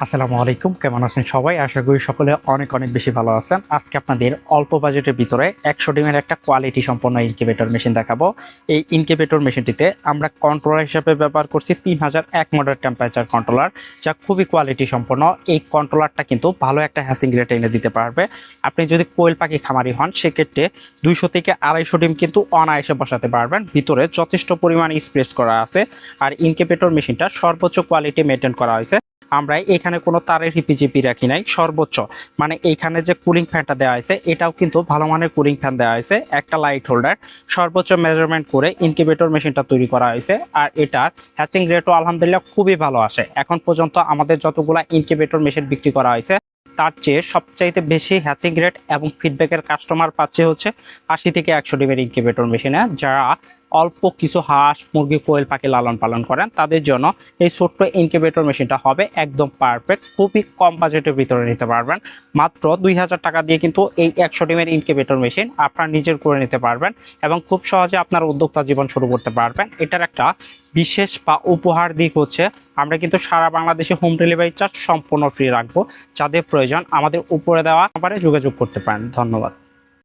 আসসালামু আলাইকুম, কেমন আছেন সবাই? আশা করি সকলে অনেক অনেক বেশি ভালো আছেন। আজকে আপনাদের অল্প বাজেটের ভিতরে 100 ডিমের একটা কোয়ালিটি সম্পন্ন ইনকিউবেটর মেশিন দেখাবো। এই ইনকিউবেটর মেশিনটিতে আমরা কন্ট্রোলার হিসেবে ব্যবহার করছি 3001 মডেল টেম্পারেচার কন্ট্রোলার, যা খুবই কোয়ালিটি সম্পন্ন। এই কন্ট্রোলারটা কিন্তু ভালো একটা হ্যাচিং রেট এনে দিতে পারবে। আপনি যদি কোয়েল পাখি খামারি হন, সেক্ষেত্রে 200 থেকে 250 ডিম কিন্তু অনায়াসে বসাতে পারবেন। ভিতরে যথেষ্ট পরিমাণে স্পেস করা আছে। আর ইনকিউবেটর মেশিনটা সর্বোচ্চ কোয়ালিটি মেনটেন করা হয়েছে। আমরা এখানে কোনো তারের হিপিজিপি রাখি নাই, সর্বোচ্চ মানে এইখানে যে কুলিং ফ্যানটা দেওয়া হয়েছে এটাও কিন্তু ভালো মানের কুলিং ফ্যান দেওয়া হয়েছে, একটা লাইট হোল্ডার, সর্বোচ্চ মেজারমেন্ট করে ইনকিউবেটর মেশিনটা তৈরি করা হয়েছে। আর এটার হ্যাচিং রেটও আলহামদুলিল্লাহ খুবই ভালো আসে। এখন পর্যন্ত আমাদের যতগুলা ইনকিউবেটর মেশিন বিক্রি করা হয়েছে তার চেয়ে সবচাইতে বেশি হ্যাচিং রেট এবং ফিডব্যাকের কাস্টমার পাচ্ছে হচ্ছে 80 থেকে 100 ডিমের ইনকিউবেটর মেশিনে। যারা অল্প কিছু হাঁস মুরগি কোয়েল পাখি লালন পালন করেন তাদের জন্য এই ছোট্ট ইনকিউবেটর মেশিনটা হবে একদম পারফেক্ট। খুবই কম বাজেটের ভিতরে নিতে পারবেন। মাত্র 2000 টাকা দিয়ে কিন্তু এই 100 ডিমের ইনকিউবেটর মেশিন আপনার নিজের করে নিতে পারবেন এবং খুব সহজে আপনার উদ্যোক্তা জীবন শুরু করতে পারবেন। এটার একটা বিশেষ বা উপহার দিক হচ্ছে আমরা কিন্তু সারা বাংলাদেশে হোম ডেলিভারি চার্জ সম্পূর্ণ ফ্রি রাখবো। যাদের প্রয়োজন আমাদের উপরে দেওয়া নাম্বারে যোগাযোগ করতে পারেন। ধন্যবাদ।